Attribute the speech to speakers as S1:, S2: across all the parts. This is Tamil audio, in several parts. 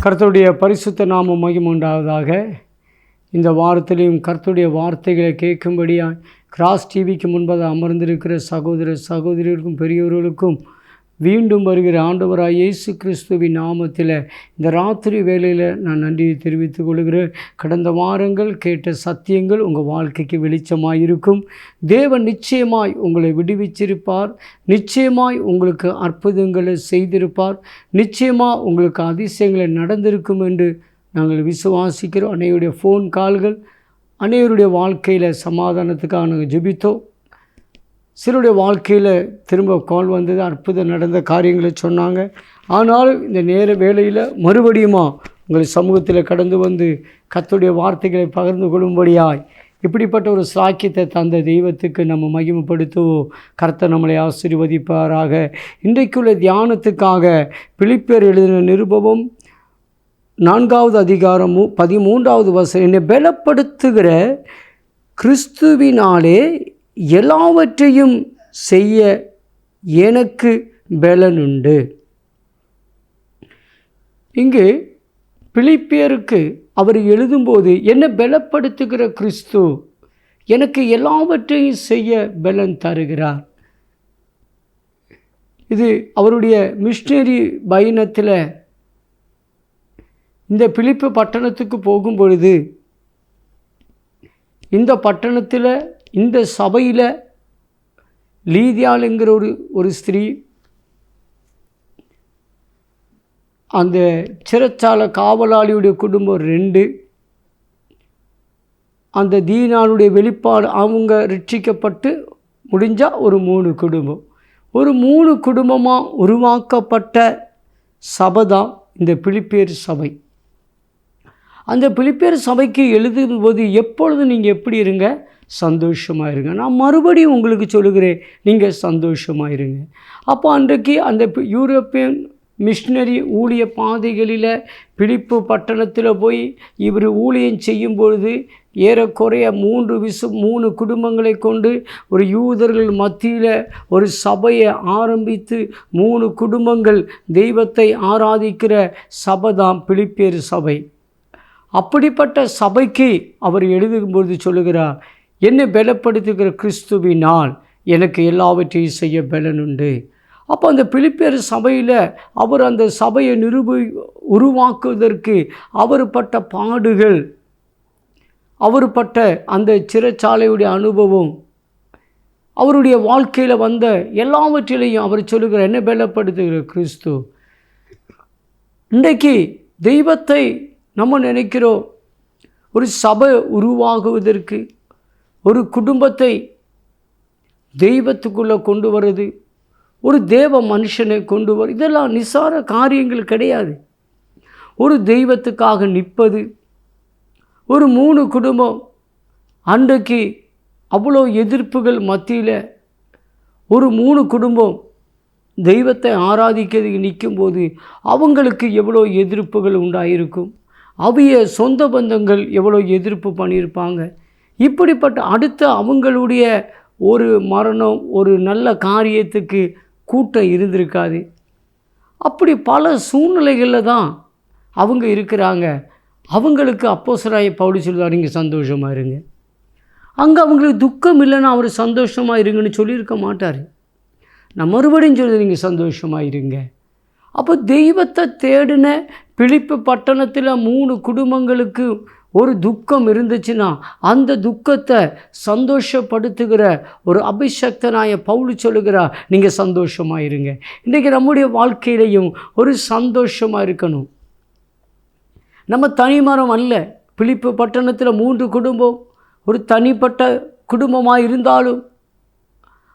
S1: கர்த்தருடைய பரிசுத்த நாமம் மகிமை உண்டாவதாக. இந்த வாரத்திலையும் கர்த்தருடைய வார்த்தைகளை கேட்கும்படியாக கிராஸ் டிவிக்கு முன்பதாக அமர்ந்திருக்கிற சகோதர சகோதரிகளுக்கும் பெரியவர்களுக்கும் மீண்டும் வருகிற ஆண்டவராக இயேசு கிறிஸ்துவின் நாமத்தில் இந்த ராத்திரி வேளையில் நான் நன்றியை தெரிவித்துக் கொள்கிறேன். கடந்த வாரங்கள் கேட்ட சத்தியங்கள் உங்கள் வாழ்க்கைக்கு வெளிச்சமாக இருக்கும். தேவன் நிச்சயமாய் உங்களை விடுவிச்சிருப்பார். நிச்சயமாய் உங்களுக்கு அற்புதங்களை செய்திருப்பார். நிச்சயமாக உங்களுக்கு அதிசயங்களை நடந்திருக்கும் என்று நாங்கள் விசுவாசிக்கிறோம். அனைவருடைய ஃபோன் கால்கள், அனைவருடைய வாழ்க்கையில் சமாதானத்துக்காக நாங்கள் ஜெபித்தோம். சிலருடைய வாழ்க்கையில் திரும்ப கால் வந்தது, அற்புதம் நடந்த காரியங்களை சொன்னாங்க. ஆனாலும் இந்த நேர வேளையில் மறுபடியுமா உங்கள் சமூகத்தில் கடந்து வந்து கர்த்தருடைய வார்த்தைகளை பகிர்ந்து கொள்ளும்படியாய் இப்படிப்பட்ட ஒரு சாக்கியத்தை தந்த தெய்வத்துக்கு நம்ம மகிமைப்படுத்துவோம். கர்த்தர் நம்மளை ஆசீர்வதிப்பாராக. இன்றைக்குள்ள தியானத்துக்காக பிலிப்பியர் எழுதின நிருபம் 4வது அதிகாரம் 13வது வசனம், என்னை பலப்படுத்துகிற கிறிஸ்துவினாலே எல்லாவற்றையும் செய்ய எனக்கு பலனுண்டு. இங்கு பிலிப்பியருக்கு அவர் எழுதும்போது, என்னை பலப்படுத்துகிற கிறிஸ்து எனக்கு எல்லாவற்றையும் செய்ய பலன் தருகிறார். இது அவருடைய மிஷனரி பயணத்தில் இந்த பிலிப்பு பட்டணத்துக்கு போகும் பொழுது, இந்த பட்டணத்தில் இந்த சபையில் லீதியாளுங்கிற ஒரு ஸ்திரீ, அந்த சிறைச்சாலை காவலாளியுடைய குடும்பம் 2, அந்த தீனாளுடைய வெளிப்பாடு அவங்க ரட்சிக்கப்பட்டு முடிஞ்சால் ஒரு 3 குடும்பம், ஒரு 3 குடும்பமாக உருவாக்கப்பட்ட சபை தான் இந்த பிலிப்பியர் சபை. அந்த பிலிப்பியர் சபைக்கு எழுதும்போது எப்பொழுது நீங்கள் எப்படி இருங்க, சந்தோஷமாக இருங்க. நான் மறுபடியும் உங்களுக்கு சொல்லுகிறேன், நீங்கள் சந்தோஷமாக இருங்க. அப்போ அன்றைக்கு அந்த யூரோப்பியன் மிஷினரி ஊழிய பாதைகளில் பிலிப்பு பட்டணத்தில் போய் இவர் ஊழியம் செய்யும் பொழுது ஏறக்குறைய 3 குடும்பங்களை கொண்டு ஒரு யூதர்கள் மத்தியில் ஒரு சபையை ஆரம்பித்து 3 குடும்பங்கள் தெய்வத்தை ஆராதிக்கிற சபை தான் பிலிப்பியர் சபை. அப்படிப்பட்ட சபைக்கு அவர் எழுதும்பொழுது சொல்லுகிறார், என்னை பலப்படுத்துகிற கிறிஸ்துவினால் எனக்கு எல்லாவற்றையும் செய்ய பலனுண்டு. அப்போ அந்த பிலிப்பியர் சபையில் அவர் அந்த சபையை உருவாக்குவதற்கு அவர் பட்ட பாடுகள், அவர் பட்ட அந்த சிறைச்சாலையுடைய அனுபவம், அவருடைய வாழ்க்கையில் வந்த எல்லாவற்றிலையும் அவர் சொல்லுகிற என்னை பலப்படுத்துகிற கிறிஸ்து. இன்றைக்கு தெய்வத்தை நம்ம நினைக்கிறோம், ஒரு சபை உருவாகுவதற்கு, ஒரு குடும்பத்தை தெய்வத்துக்குள்ளே கொண்டு வருது, ஒரு தேவ மனுஷனை கொண்டு வர, இதெல்லாம் நிசார காரியங்கள் கிடையாது. ஒரு தெய்வத்துக்காக நிற்பது, ஒரு 3 குடும்பம் அன்றைக்கு அவ்வளோ எதிர்ப்புகள் மத்தியில் ஒரு 3 குடும்பம் தெய்வத்தை ஆராதிக்கிறதுக்கு நிற்கும்போது அவங்களுக்கு எவ்வளோ எதிர்ப்புகள் உண்டாயிருக்கும். அவைய சொந்த பந்தங்கள் எவ்வளோ எதிர்ப்பு பண்ணியிருப்பாங்க. இப்படிப்பட்ட அடுத்த அவங்களுடைய ஒரு மரணம், ஒரு நல்ல காரியத்துக்கு கூட்டம் இருந்திருக்காது. அப்படி பல சூழ்நிலைகளில் தான் அவங்க இருக்கிறாங்க. அவங்களுக்கு அப்போஸ்தலனாகிய பவுல் சொல்லுவார், நீங்கள் சந்தோஷமாக இருங்க. அங்கே அவங்களுக்கு துக்கம் இல்லைன்னா அவர் சந்தோஷமாக இருங்கன்னு சொல்லியிருக்க மாட்டார். நான் மறுபடியும் சொல்லுது, நீங்கள் சந்தோஷமாக இருங்க. அப்போ தெய்வத்தை தேடின பிலிப்பு பட்டணத்தில் 3 குடும்பங்களுக்கு ஒரு துக்கம் இருந்துச்சுன்னா அந்த துக்கத்தை சந்தோஷப்படுத்துகிற ஒரு அபிஷக்தனாய பவுல் சொல்லுகிறார், நீங்கள் சந்தோஷமாக இருங்க. இன்றைக்கி நம்முடைய வாழ்க்கையிலையும் ஒரு சந்தோஷமாக இருக்கணும். நம்ம தனிமரம் அல்ல. பிலிப்பு பட்டணத்தில் 3 குடும்பம் ஒரு தனிப்பட்ட குடும்பமாக இருந்தாலும்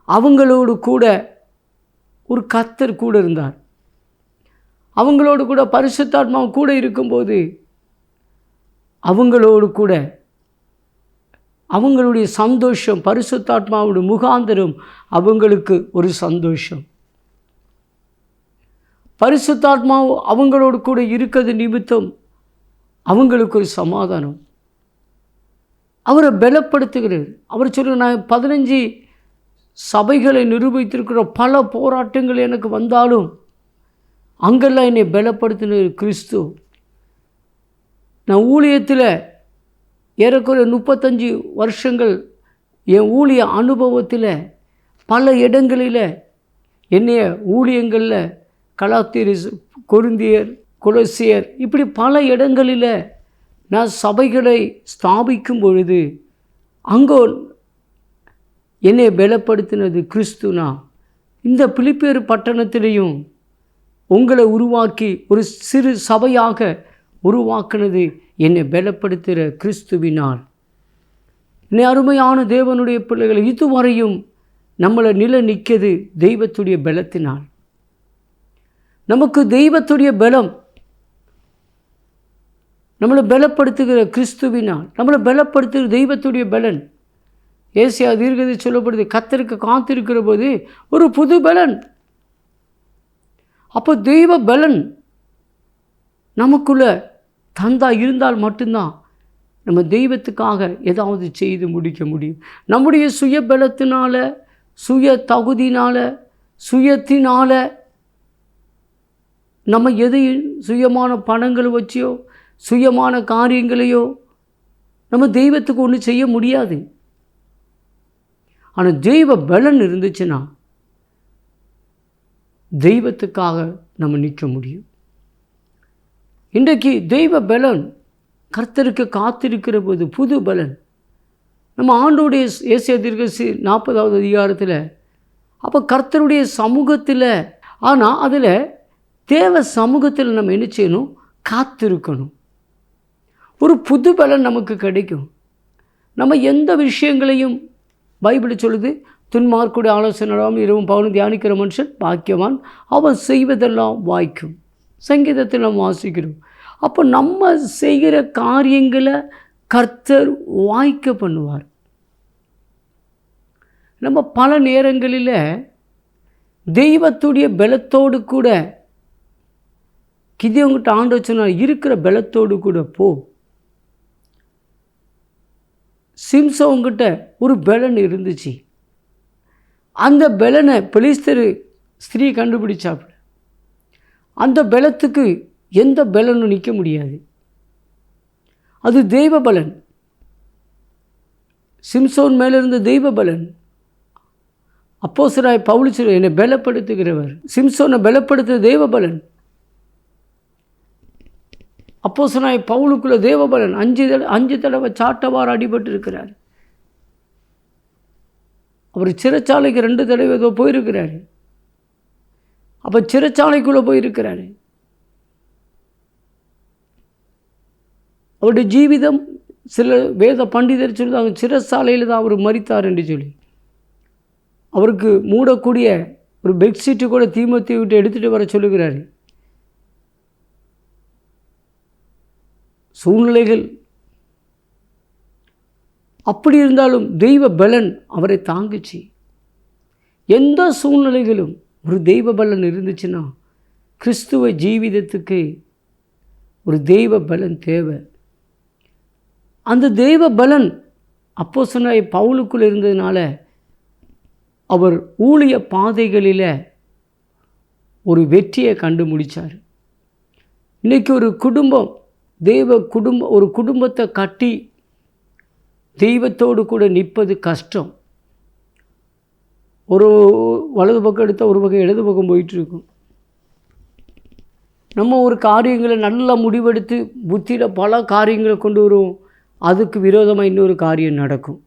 S1: அவங்களோடு கூட ஒரு கர்த்தர் கூட இருந்தார். அவங்களோடு கூட பரிசுத்தாத்மா கூட இருக்கும்போது அவங்களோடு கூட அவங்களுடைய சந்தோஷம், பரிசுத்தாத்மாவுடைய முகாந்திரம் அவங்களுக்கு ஒரு சந்தோஷம். பரிசுத்தாத்மா அவங்களோடு கூட இருக்கிறது நிமித்தம் அவங்களுக்கு ஒரு சமாதானம். அவரை பலப்படுத்துகிறார். அவர் சொல்ல, நான் 15 சபைகளை நிரூபித்திருக்கிற பல போராட்டங்கள் எனக்கு வந்தாலும் அங்கெல்லாம் என்னை பலப்படுத்தின கிறிஸ்து. நான் ஊழியத்தில் ஏறக்குறைய 35 வருஷங்கள் என் ஊழிய அனுபவத்தில் பல இடங்களில் என்னைய ஊழியங்களில் கலாத்தியர், கொரிந்தியர், கொலோசியர் இப்படி பல இடங்களில் நான் சபைகளை ஸ்தாபிக்கும் பொழுது அங்கோ என்னை பலப்படுத்தினது கிறிஸ்துனா. இந்த பிலிப்பியர் பட்டணத்திலையும் உங்களை உருவாக்கி ஒரு சிறு சபையாக உருவாக்குனது என்னை பலப்படுத்துகிற கிறிஸ்துவினால். என்னை அருமையான தேவனுடைய பிள்ளைகளை, இதுவரையும் நம்மளை நிற்கிறது தெய்வத்துடைய பலத்தினால். நமக்கு தெய்வத்துடைய பலம், நம்மளை பலப்படுத்துகிற கிறிஸ்துவினால், நம்மளை பலப்படுத்துகிற தெய்வத்துடைய பலன். ஏசாயா தீர்க்கதரிசி சொல்லப்படுது, கர்த்தருக்கு காத்திருக்கிற போது ஒரு புது பலன். அப்போ தெய்வ பலன் நமக்குள்ள தந்தா இருந்தால் மட்டும்தான் நம்ம தெய்வத்துக்காக ஏதாவது செய்து முடிக்க முடியும். நம்முடைய சுய பலத்தினால, சுய தகுதினால், சுயத்தினால நம்ம எதையும் சுயமான பணங்களை வச்சியோ சுயமான காரியங்களையோ நம்ம தெய்வத்துக்கு ஒன்றும் செய்ய முடியாது. ஆனால் தெய்வ பலன் இருந்துச்சுன்னா தெய்வத்துக்காக நம்ம நிற்க முடியும். இன்றைக்கு தெய்வ பலன் கர்த்தருக்கு காத்திருக்கிற போது புது பலன். நம்ம ஆண்டோடைய ஏசாயா தீர்க்கதரிசி 40வது அதிகாரத்தில் அப்போ கர்த்தருடைய சமூகத்தில், ஆனால் அதில் தேவ சமூகத்தில் நம்ம என்ன செய்யணும்? காத்திருக்கணும். ஒரு புது பலன் நமக்கு கிடைக்கும். நம்ம எந்த விஷயங்களையும் பைபிள் சொல்லுது, துன்மார்க்குடைய ஆலோசனை இரவும் பகலும் தியானிக்கிற மனுஷன் பாக்கியவான், அவன் செய்வதெல்லாம் வாய்க்கும். சங்கீதத்தில் நம்ம வாசிக்கிறோம். அப்போ நம்ம செய்கிற காரியங்களை கர்த்தர் வாய்க்க பண்ணுவார். நம்ம பல நேரங்களில் தெய்வத்துடைய பலத்தோடு கூட கிதியோன்கிட்ட ஆண்டவர் சொன்னார், இருக்கிற பலத்தோடு கூட போ. சிம்சோன்கிட்ட ஒரு பலன் இருந்துச்சு. அந்த பலனை பெலிஸ்தர் ஸ்திரீ கண்டுபிடிச்சாப்புல. அந்த பலத்துக்கு எந்த பலனும் நிற்க முடியாது. அது தெய்வ பலன். சிம்சோன் மேலே இருந்த தெய்வ பலன். அப்போஸ்தலனாகிய பவுல் சொல்றார், என்னை பலப்படுத்துகிறவர். சிம்சோனை பலப்படுத்துகிற தெய்வ பலன். அப்போஸ்தலனாகிய பவுலுக்குள்ள தேவ பலன். 5 தடவை சாட்டவாறு அடிபட்டு இருக்கிறார். அவர் சிறைச்சாலைக்கு 2 தடவை ஏதோ போயிருக்கிறார். அப்போ சிறைச்சாலைக்குள்ளே போயிருக்கிறார். அவருடைய ஜீவிதம் சில வேத பண்டிதர் சொல்லுவாங்க, சிறைச்சாலையில் தான் அவர் மரித்தார் என்று சொல்லி. அவருக்கு மூடக்கூடிய ஒரு பெட்ஷீட்டு கூட தீமோத்தேயுவை விட்டு எடுத்துகிட்டு வர சொல்லுகிறார். சூழ்நிலைகள் அப்படி இருந்தாலும் தெய்வ பலன் அவரை தாங்குச்சு. எந்த சூழ்நிலைகளும் ஒரு தெய்வ பலன் இருந்துச்சுன்னா கிறிஸ்துவ ஜீவிதத்துக்கு ஒரு தெய்வ பலன் தேவை. அந்த தெய்வ பலன் அப்போஸ்தலனாகிய பவுலுக்குள் இருந்ததுனால அவர் ஊழிய பாதைகளில் ஒரு வெற்றியை கண்டு முடித்தார். இன்றைக்கி ஒரு குடும்பம், ஒரு குடும்பத்தை கட்டி தெய்வத்தோடு கூட நிற்பது கஷ்டம். ஒரு வலது பக்கம் எடுத்தால் ஒரு பக்கம் இடது பக்கம் போயிட்டுருக்கும். நம்ம ஒரு காரியங்களை நல்லா முடிவெடுத்து புத்தியில் பல காரியங்களை கொண்டு வருவோம், அதுக்கு விரோதமாக இன்னொரு காரியம் நடக்கும்.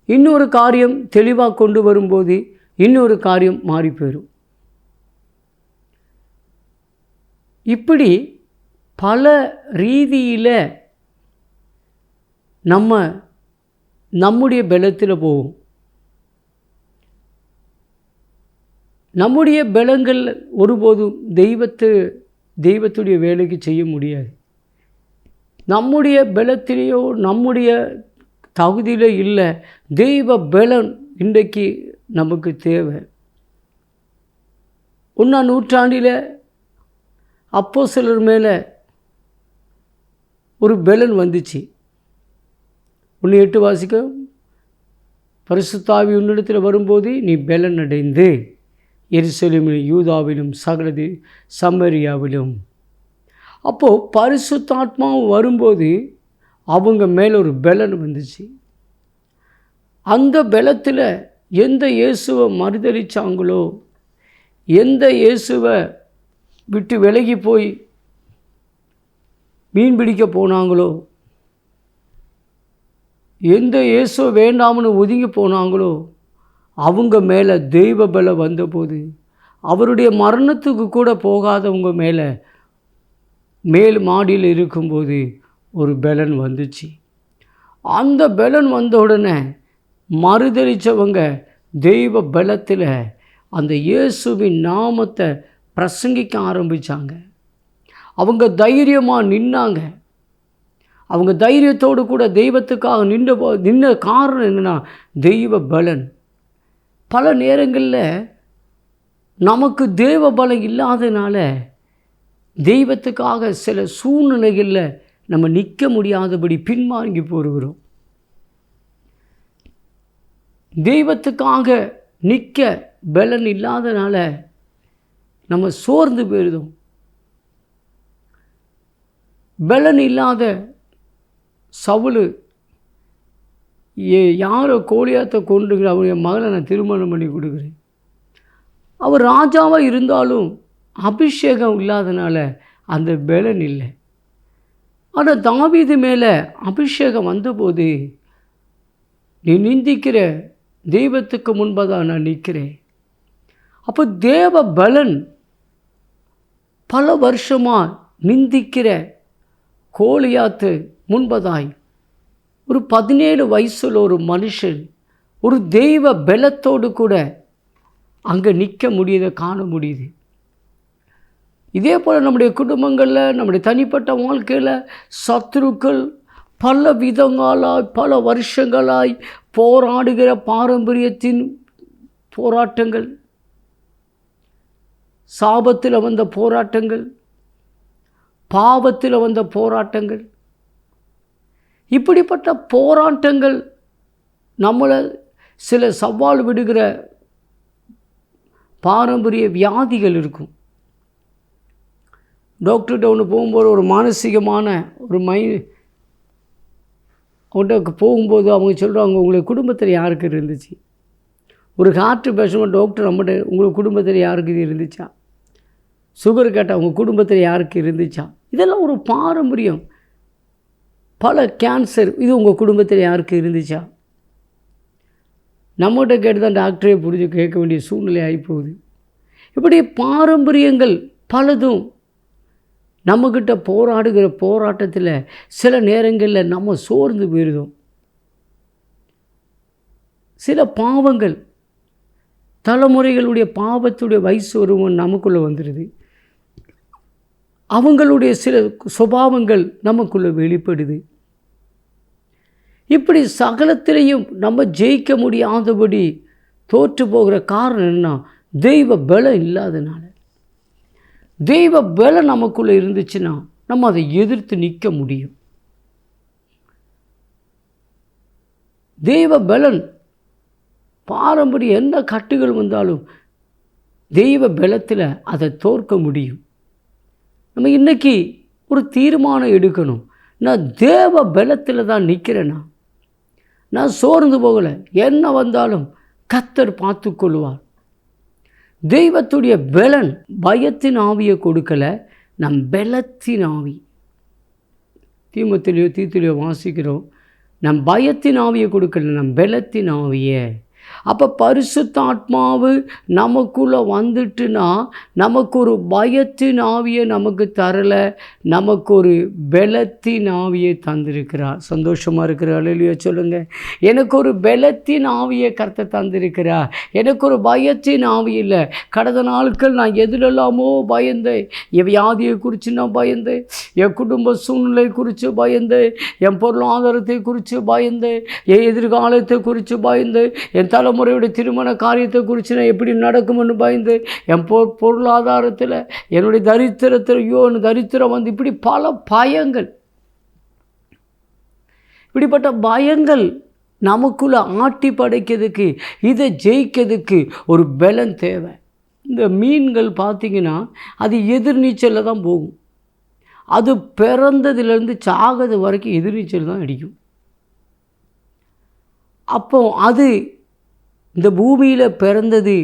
S1: இன்னொரு காரியம் தெளிவாக கொண்டு வரும்போது இன்னொரு காரியம் மாறி போயிடும். இப்படி பல ரீதியில் நம்முடைய பலத்தில் போவோம். நம்முடைய பலங்கள் ஒருபோதும் தெய்வத்துடைய வேலைக்கு செய்ய முடியாது. நம்முடைய பலத்திலேயோ நம்முடைய தகுதியில் இல்லை, தெய்வ பலன் இன்றைக்கு நமக்கு தேவை. 1ஆம் நூற்றாண்டில் அப்போஸ்தலர் மேலே ஒரு பலன் வந்துச்சு. 1:8 வாசிக்க, பரிசுத்த ஆவி உன்னிடத்தில் வரும்போது நீ பலன் அடைந்து எருசலேமிலும் யூதாவிலும் சகல சமரியாவிலும். அப்போது பரிசுத்தாத்மாவும் வரும்போது அவங்க மேலே ஒரு பலன் வந்துச்சு. அந்த பலத்தில் எந்த இயேசுவை மறுதலிச்சாங்களோ, எந்த இயேசுவை விட்டு விலகி போய் மீன் பிடிக்க போனாங்களோ, எந்த இயேசுவை வேண்டாம்னு ஒதுங்கி போனாங்களோ, அவங்க மேலே தெய்வ பலம் வந்தபோது அவருடைய மரணத்துக்கு கூட போகாதவங்க மேலே மேல் மாடியில் இருக்கும்போது ஒரு பலன் வந்துச்சு. அந்த பலன் வந்த உடனே மறுதலித்தவங்க தெய்வ பலத்தில் அந்த இயேசுவின் நாமத்தை பிரசங்கிக்க ஆரம்பித்தாங்க. அவங்க தைரியமாக நின்னாங்க. அவங்க தைரியத்தோடு கூட தெய்வத்துக்காக நின்ன காரணம் என்னென்னா தெய்வ பலன். பல நேரங்களில் நமக்கு தேவ பலம் இல்லாதனால தெய்வத்துக்காக சில சூழ்நிலைகளில் நம்ம நிற்க முடியாதபடி பின்வாங்கி போகிறோம். தெய்வத்துக்காக நிற்க பலன் இல்லாதனால நம்ம சோர்ந்து போயிடுதோம். பலன் இல்லாத சவுல் யாரோ கோலியாத்தை கொண்டுங்கிற அவருடைய மகளை நான் திருமணம் பண்ணி கொடுக்குறேன். அவர் ராஜாவாக இருந்தாலும் அபிஷேகம் இல்லாதனால அந்த பலன் இல்லை. ஆனால் தாவீது மேலே அபிஷேகம் வந்தபோது, நீ நிந்திக்கிற தெய்வத்துக்கு முன்பதாக நான் நிற்கிறேன். அப்போ தேவ பலன் பல வருஷமாக நிந்திக்கிற கோலியாத்து முன்பதாய் ஒரு 17 வயசில் ஒரு மனுஷன் ஒரு தெய்வ பலத்தோடு கூட அங்கே நிற்க முடியுதை காண முடியுது. இதே போல் நம்முடைய குடும்பங்களில், நம்முடைய தனிப்பட்ட வாழ்க்கையில் சத்துருக்கள் பல விதங்களாய் பல வருஷங்களாய் போராடுகிற பாரம்பரியத்தின் போராட்டங்கள், சாபத்தில் வந்த போராட்டங்கள், பாவத்தில் வந்த போராட்டங்கள், இப்படிப்பட்ட போராட்டங்கள் நம்மளை சில சவால் விடுகிற பாரம்பரிய வியாதிகள் இருக்கும். டாக்டர்கிட்ட ஒன்று போகும்போது ஒரு மானசீகமான ஒரு அவன்கிட்ட போகும்போது அவங்க சொல்கிறாங்க, உங்களுக்கு குடும்பத்தில் யாருக்கு இருந்துச்சு? ஒரு ஹார்ட் பேஷண்ட் டாக்டர் நம்மகிட்ட உங்களுக்கு குடும்பத்தில் யாருக்கு இது இருந்துச்சா? சுகர் கேட்டால் உங்கள் குடும்பத்தில் யாருக்கு இருந்துச்சா? இதெல்லாம் ஒரு பாரம்பரியம். பல கேன்சர், இது உங்கள் குடும்பத்தில் யாருக்கு இருந்துச்சா? நம்மகிட்ட கேட்டு தான் டாக்டரே புரிஞ்சு கேட்க வேண்டிய சூழ்நிலை ஆகிப்போகுது. இப்படி பாரம்பரியங்கள் பலதும் நம்மக்கிட்ட போராடுகிற போராட்டத்தில் சில நேரங்களில் நம்ம சோர்ந்து போயிடுதோம். சில பாவங்கள், தலைமுறைகளுடைய பாவத்துடைய வயசு ஒருவன் நமக்குள்ளே வந்துடுது. அவங்களுடைய சில சுபாவங்கள் நமக்குள்ளே வெளிப்படுது. இப்படி சகலத்திலையும் நம்ம ஜெயிக்க முடியாதபடி தோற்று போகிற காரணம் என்ன? தெய்வ பலம் இல்லாதனால. தெய்வ பலம் நமக்குள்ளே இருந்துச்சுன்னா நம்ம அதை எதிர்த்து நிற்க முடியும். தெய்வ பலன் பாரம்பரிய எந்த கட்டுகள் வந்தாலும் தெய்வ பலத்தில் அதை தோற்க முடியும். நம்ம இன்றைக்கி ஒரு தீர்மானம் எடுக்கணும். நான் தேவ பலத்தில் தான் நிற்கிறேன்னா, நான் சோர்ந்து போகலை. என்ன வந்தாலும் கர்த்தர் பார்த்து கொள்வார். தெய்வத்துடைய பலன் பயத்தின் ஆவியை கொடுக்கலை, நம் பலத்தின் ஆவி. தீத்திலையோ வாசிக்கிறோம், நம் பயத்தின் ஆவியை கொடுக்கல, நம் பலத்தின் ஆவியை. அப்போ பரிசுத்தாத்மாவு நமக்குள்ளே வந்துட்டுனா நமக்கு ஒரு பயத்தின் ஆவியை நமக்கு தரலை, நமக்கு ஒரு பலத்தின் ஆவியை தந்திருக்கிறார். சந்தோஷமாக இருக்கிற அல்லேலூயா சொல்லுங்கள். எனக்கு ஒரு பலத்தின் ஆவியை கர்த்தர் தந்திருக்கிறார். எனக்கு ஒரு பயத்தின் ஆவி இல்லை. கடந்த நாட்கள் நான் எதிலெல்லாமோ பயந்தேன். என் வியாதியை குறித்து நான் பயந்தேன், என் குடும்ப சூழ்நிலை குறித்து பயந்தேன், என் பொருளாதாரத்தை குறித்து பயந்தேன், என் எதிர்காலத்தை குறித்து பயந்தேன், என் தலைமுறையுடைய திருமண காரியத்தை குறித்து நான் எப்படி நடக்கும்னு பயந்து, என் பொருளாதாரத்தில் என்னுடைய தரித்திரத்தில் தரித்திரம் வந்து, இப்படி பல பயங்கள். இப்படிப்பட்ட பயங்கள் நமக்குள்ளே ஆட்டி படைக்கிறதுக்கு, இதை ஜெயிக்கிறதுக்கு ஒரு பலன் தேவை. இந்த மீன்கள் பார்த்திங்கன்னா அது எதிர்நீச்சலில் தான் போகும். அது பிறந்ததுலேருந்து சாகிறது வரைக்கும் எதிர்நீச்சல் தான் அடிக்கும். அப்போ அது இந்த பூமியில் பிறந்தது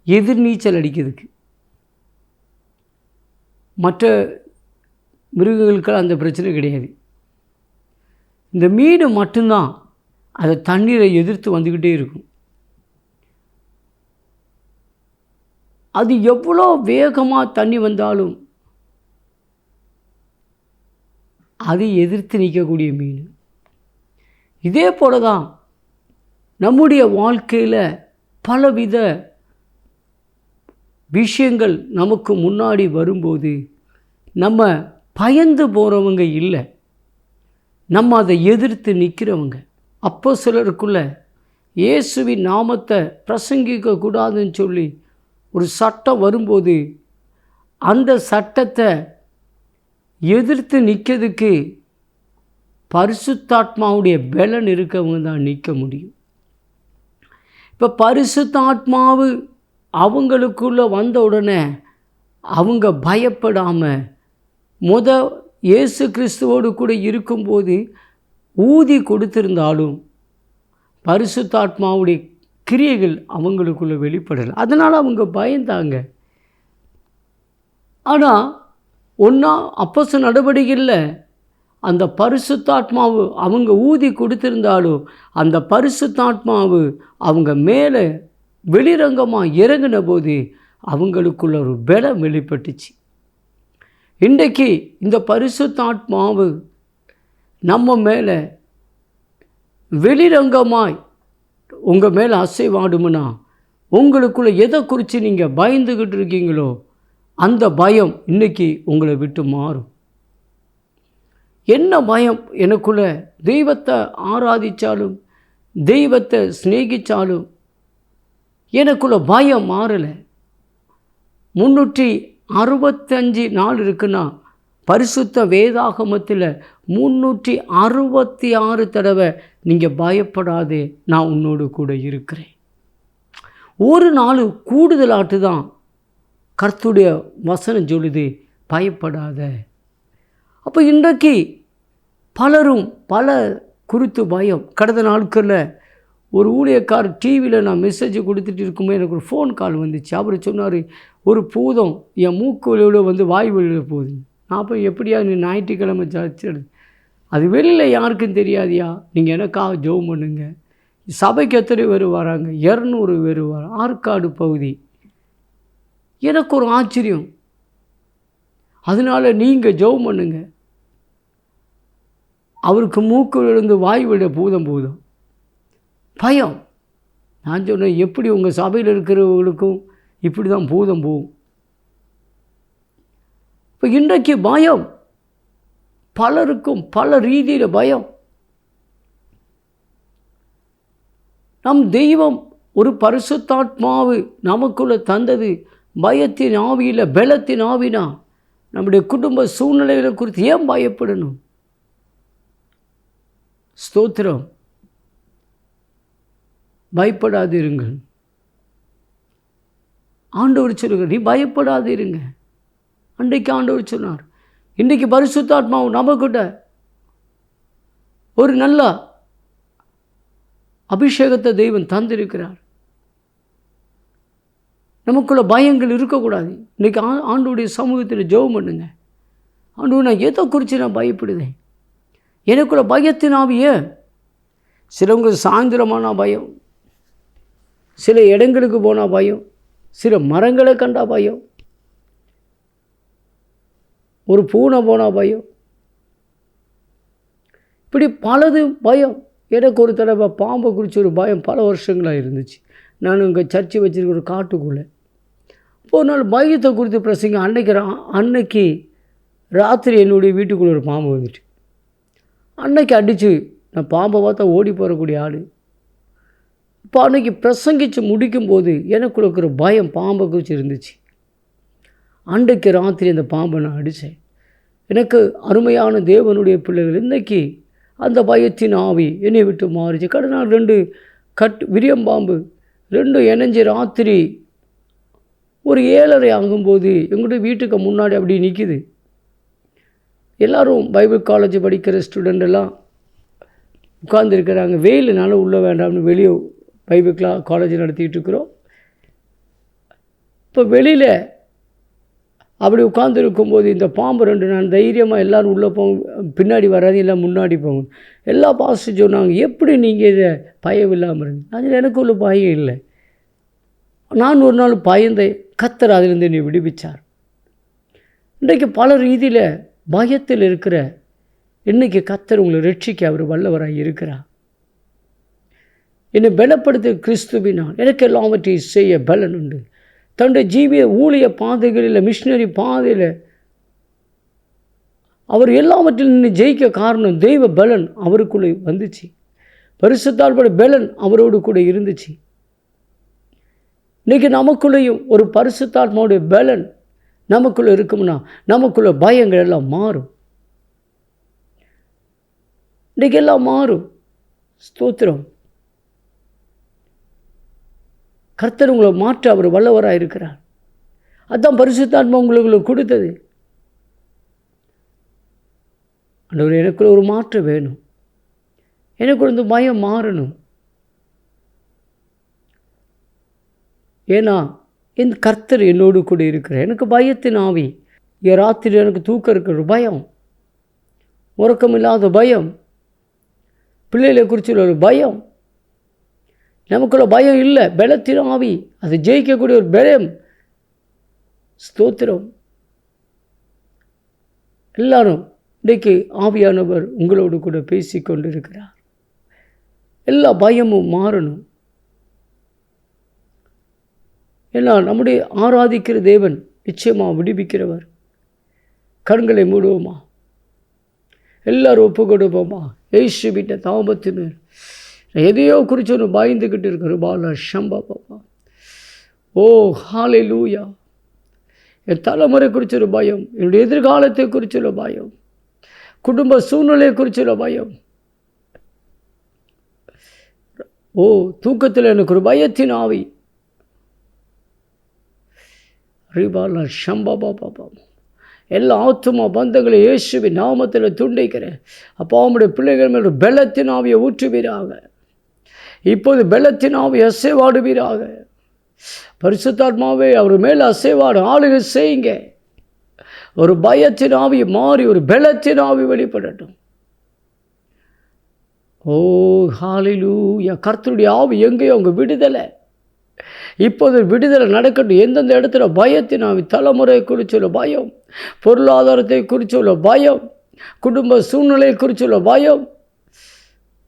S1: எதிர்நீச்சல் அடிக்கிறதுக்கு. மற்ற மிருகங்களுக்கு அந்த பிரச்சனை கிடையாது. இந்த மீன் மட்டும்தான் அதை தண்ணீரை எதிர்த்து வந்துக்கிட்டே இருக்கும். அது எவ்வளோ வேகமாக தண்ணி வந்தாலும் அதை எதிர்த்து நிற்கக்கூடிய மீன். இதே போல தான் நம்முடைய வாழ்க்கையில் பலவித விஷயங்கள் நமக்கு முன்னாடி வரும்போது நம்ம பயந்து போகிறவங்க இல்லை, நம்ம அதை எதிர்த்து நிற்கிறவங்க. அப்போ சிலருக்குள்ள இயேசுவின் நாமத்தை பிரசங்கிக்க கூடாதுன்னு சொல்லி ஒரு சட்டம் வரும்போது அந்த சட்டத்தை எதிர்த்து நிற்கிறதுக்கு பரிசுத்தாத்மாவுடைய பலன் இருக்கவங்க தான் நிற்க முடியும். இப்போ பரிசுத்தாத்மாவு அவங்களுக்குள்ளே வந்த உடனே அவங்க பயப்படாமல் இயேசு கிறிஸ்துவோடு கூட இருக்கும்போது ஊதி கொடுத்திருந்தாலும் பரிசுத்தாத்மாவுடைய கிரியைகள் அவங்களுக்குள்ளே வெளிப்படலை. அதனால் அவங்க பயந்தாங்க. ஆனால் அப்போஸ்தலர் நடவடிக்கையில் அந்த பரிசுத்தாத்மாவு அவங்க ஊதி கொடுத்திருந்தாலும் அந்த பரிசுத்தாத்மாவு அவங்க மேலே வெளிரங்கமாக இறங்கின போது அவங்களுக்குள்ள ஒரு பலம் வெளிப்பட்டுச்சு. இன்றைக்கு இந்த பரிசுத்தாத்மாவு நம்ம மேலே வெளிரங்கமாய் உங்கள் மேலே அசைவாடுமுன்னா உங்களுக்குள்ளே எதை குறித்து நீங்கள் பயந்துக்கிட்டு இருக்கீங்களோ அந்த பயம் இன்றைக்கி உங்களை விட்டு மாறும். என்ன பயம்? எனக்குள்ளே தெய்வத்தை ஆராதித்தாலும் தெய்வத்தை சிநேகித்தாலும் எனக்குள்ள பயம் மாறலை. 365 நாள் இருக்குன்னா பரிசுத்த வேதாகமத்தில் 366 தடவை நீங்கள் பயப்படாதே, நான் உன்னோடு கூட இருக்கிறேன். ஒரு நாள் கூடுதலாட்டு தான் கர்த்தருடைய வசனம் சொல்லுது, பயப்படாத. அப்போ இன்றைக்கு பலரும் பல குறித்து பயம். கடந்த நாட்களில் ஒரு ஊழியக்கார் டிவியில் நான் மெசேஜ் கொடுத்துட்டு இருக்கும்போது எனக்கு ஒரு ஃபோன் கால் வந்துச்சு. அவர் சொன்னார், ஒரு பூதம் என் மூக்கு வழியோடு வந்து வாய் வழியில் போகுது. நான் அப்போ எப்படியா நீ ஞாயிற்றுக்கிழமை சர்ச்சு அது வெளியில் யாருக்கும் தெரியாதியா, நீங்கள் எனக்காக ஜெபம் பண்ணுங்க. சபைக்கு எத்தனை பேர் வராங்க? 200 பேர் வராங்க. ஆற்காடு பகுதி. எனக்கு ஒரு ஆச்சரியம். அதனால் நீங்கள் ஜெபம் பண்ணுங்க. அவருக்கு மூக்கிலிருந்து வாய் விட பூதம் பயம். நான் சொன்னேன், எப்படி உங்கள் சபையில் இருக்கிறவங்களுக்கும் இப்படி தான் பூதம் போகும்? இப்போ இன்றைக்கு பயம், பலருக்கும் பல ரீதியில் பயம். நம் தெய்வம் ஒரு பரிசுத்தாத்மாவு நமக்குள்ளே தந்தது பயத்தின் ஆவியில், பலத்தின் ஆவினா நம்முடைய குடும்ப சூழ்நிலைகளை குறித்து ஏன் பயப்படணும்? ஸ்தோத்திரம். பயப்படாதிருங்கள். ஆண்டவர் சொல்லுங்க, நீ பயப்படாதிருங்க. அன்றைக்கு ஆண்டவர் சொன்னார். இன்றைக்கு பரிசுத்தாத்மாவு நமக்கிட்ட ஒரு நல்ல அபிஷேகத்தை தெய்வம் தந்திருக்கிறார். நமக்குள்ள பயங்கள் இருக்கக்கூடாது. இன்றைக்கி ஆண்டவருடைய சமூகத்தில் ஜெபம் பண்ணுங்க. ஆண்டவர், நான் எதை குறித்து நான் பயப்படுதேன்? எனக்குள்ள பயத்தின் ஆவியே. சிலவங்க சாயந்தரமான பயம், சில இடங்களுக்கு போனால் பயம், சில மரங்களை கண்டா பயம், ஒரு பூனை போனால் பயம், இப்படி பலது பயம். எனக்கு ஒரு தடவை பாம்பை குறித்து ஒரு பயம் பல வருஷங்களாக இருந்துச்சு. நான் இங்கே சர்ச்சை வச்சுருக்க ஒரு காட்டுக்குள்ளே ஒரு நாள் பயத்தை குறித்து பிரசங்க. அன்னைக்கு ராத்திரி என்னுடைய வீட்டுக்குள்ளே ஒரு பாம்பு வந்துட்டு, அன்னைக்கு அடித்து நான் பாம்பை பார்த்தா ஓடி போகக்கூடிய ஆள். இப்போ அன்றைக்கி பிரசங்கித்து முடிக்கும்போது எனக்குள்ள இருக்கிற பயம் பாம்பை குறித்து இருந்துச்சு. அன்றைக்கு ராத்திரி அந்த பாம்பை நான் அடித்தேன். எனக்கு அருமையான தேவனுடைய பிள்ளைகள், இன்றைக்கி அந்த பயத்தின் ஆவி என்னை விட்டு மாறிச்சு. கடந்த நாள் 2 விரியம்பாம்பு 2 இணைஞ்சி ராத்திரி ஒரு 7:30 ஆகும்போது எங்களுடைய வீட்டுக்கு முன்னாடி அப்படி நிற்கிது. எல்லோரும் பைபிள் காலேஜ் படிக்கிற ஸ்டூடெண்ட் எல்லாம் உட்கார்ந்துருக்கிறாங்க. வெயிலுனால உள்ளே வேண்டாம்னு வெளியே பைபிள் காலேஜ் நடத்திக்கிட்டு இருக்கிறோம். இப்போ வெளியில் அப்படி உட்காந்துருக்கும்போது இந்த பாம்பு 2 நாள் தைரியமாக எல்லோரும் உள்ளே போங்க, பின்னாடி வராது, இல்லை முன்னாடி போங்க. எல்லா பாஸ்டர் சொன்னாங்க, எப்படி நீங்கள் இதை பயம் இல்லாமல் இருங்க? அதில் எனக்கு உள்ள பயம் இல்லை. நான் ஒரு நாள் பயந்தேன், கர்த்தர் அதிலிருந்து என்னை விடுவிச்சார். இன்றைக்கு பல ரீதியில் பயத்தில் இருக்கிற இன்றைக்கி கர்த்தர் உங்களை ரட்சிக்க அவர் வல்லவராக இருக்கிறார். என்னை பலப்படுத்த கிறிஸ்துவினால் எனக்கு எல்லாவற்றையும் செய்ய பலன் உண்டு. தன்னுடைய ஜீவிய ஊழிய பாதைகளில், மிஷினரி பாதையில் அவர் எல்லாவற்றிலும் ஜெயிக்க காரணம் தெய்வ பலன் அவருக்குள்ளே வந்துச்சு. பரிசுத்தால்பட பலன் அவரோடு கூட இருந்துச்சு. இன்றைக்கி நமக்குள்ளேயும் ஒரு பரிசுத்தாத்மாவுடைய பலன் நமக்குள்ளே இருக்கும்னா நமக்குள்ள பயங்கள் எல்லாம் மாறும். இன்றைக்கி எல்லாம் மாறும். ஸ்தோத்திரம். கர்த்தர் உங்களை மாற்ற அவர் வல்லவராக இருக்கிறார். அதுதான் பரிசுத்தாத்மா உங்களுக்கு கொடுத்தது. ஆண்டவரே, எனக்குள்ள ஒரு மாற்றம் வேணும், எனக்குள்ள இந்த பயம் மாறணும். ஏன்னா இந்த கர்த்தர் என்னோடு கூட இருக்கிறார். எனக்கு பயத்தின் ஆவி, ராத்திரி எனக்கு தூக்கம் இருக்கிற பயம், உறக்கமில்லாத பயம், பிள்ளைகளை குறித்து ஒரு பயம். நமக்குள்ள பயம் இல்லை, பலத்தின் ஆவி, அது ஜெயிக்கக்கூடிய ஒரு பலம். ஸ்தோத்திரம். எல்லாரும் இன்றைக்கு ஆவியானவர் உங்களோடு கூட பேசி கொண்டு இருக்கிறார். எல்லா பயமும் மாறணும். ஏன்னா நம்முடைய ஆராதிக்கிற தேவன் நிச்சயமாக விடுவிக்கிறவர். கண்களை மூடுவோமா, எல்லாரும் ஒப்பு கொடுப்போமா? இயேசுவின் நாமத்தின் எதையோ குறித்து ஒன்று பயந்துக்கிட்டு இருக்கிற பாலா ஷம்பா பாப்பா. ஓ ஹல்லேலூயா. என் தலைமுறை குறித்த பயம், என்னுடைய எதிர்காலத்தை குறித்த பயம், குடும்ப சூழ்நிலையை குறித்த பயம். ஓ தூக்கத்தில் எனக்கு ஒரு பயத்தின் ஆவி. ரிபாலா ஷம்பா பாப்பா. எல்லா ஆத்துமா பந்தங்களை இயேசுவின் நாமத்தில் துண்டிக்கிறேன். அப்போ அவனுடைய பிள்ளைகள் மேல் பலத்தின் ஆவியை ஊற்றுவீராக. இப்போது பலத்தின் ஆவி அசைவாடுவீராக. பரிசுத்தாத்மாவே அவர் மேல் அசைவாடு ஆளுகை செய்யுங்க. ஒரு பயத்தின் ஆவி மாறி ஒரு பலத்தின் ஆவி வெளிப்படட்டும். ஓ ஹல்லேலூயா. கர்த்தருடைய ஆவி எங்கேயோ அவங்க விடுதலை. இப்போது விடுதலை நடக்கட்டும். எந்தெந்த இடத்துல பயத்தின் ஆவி, தலைமுறை குறிச்சுள்ள பயம், பொருளாதாரத்தை குறிச்சுள்ள பயம், குடும்ப சூழ்நிலை குறிச்சுள்ள பயம்.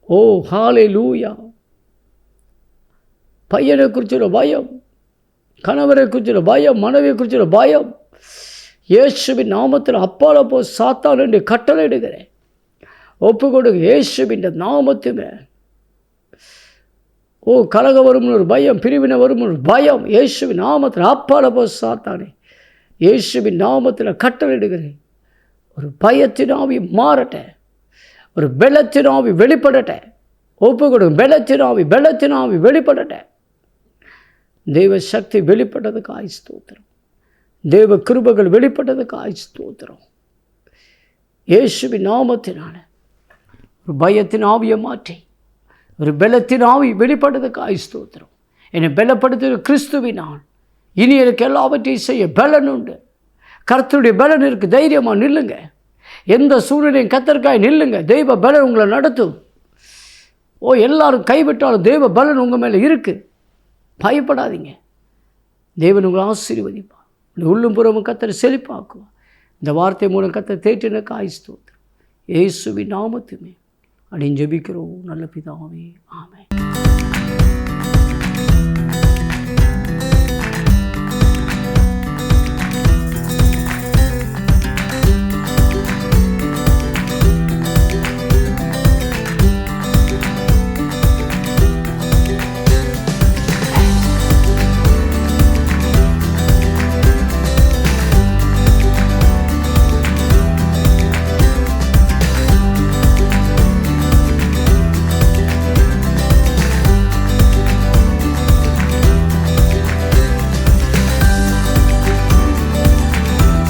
S1: ஓ ஹல்லேலூயா. பையனை குறிச்சுள்ள பயம், கணவரை குறிச்சுள்ள பயம், மனைவியை குறிச்சுள்ள பயம். இயேசுவின் நாமத்தில் அப்பால போ சாத்தான் என்று கட்டளையிடுகிறேன். ஒப்பு கொடுங்க இயேசுவின் நாமத்தில். ஓ கலக வரும் ஒரு பயம், பிரிவினை வரும் ஒரு பயம், இயேசுவின் நாமத்தில் அப்பால போ சாத்தானே, இயேசுவின் நாமத்தில் கட்டளையிடுகிறேன். ஒரு பயத்தின் ஆவி மாறட்ட, ஒரு பலத்தின் ஆவி வெளிப்படட்ட. ஒப்பு கொடுங்க. பலத்தின் ஆவி, பலத்தின் ஆவி வெளிப்படட்ட. தெய்வ சக்தி வெளிப்பட்டதுக்கு ஸ்தோத்திரம். தேவ கிருபைகள் வெளிப்பட்டதுக்கு ஸ்தோத்திரம். இயேசுவின் நாமத்தினால ஒரு பயத்தின் ஆவியை மாற்றி ஒரு பலத்தின் ஆவி வெளிப்பட்டதுக்கு ஸ்தோத்திரம். என்னை பலப்படுத்துகிற கிறிஸ்துவினால் இனி எனக்கு எல்லாவற்றையும் செய்ய பலன் உண்டு. கர்த்தருடைய பலன் இருக்குது. தைரியமாக நில்லுங்க. எந்த சூழ்நிலையும் கர்த்தருக்காய் நில்லுங்க. தெய்வ பலன் உங்களை நடத்தும். ஓ எல்லாரும் கைவிட்டாலும் தெய்வ பலன் உங்கள் மேலே இருக்குது. பயப்படாதீங்க. தேவன் உங்களை ஆசீர்வதிப்பார். உள்ளும் புறமும் கர்த்தர் செழிப்பாக்குவார். இந்த வார்த்தை மூலம் கர்த்தர் தேற்றினக்கு ஸ்தோத்திரம். இயேசுவின் நாமத்துமே அடிஞ்செபிக்கிறோம் நல்ல பிதாவே. ஆமென்.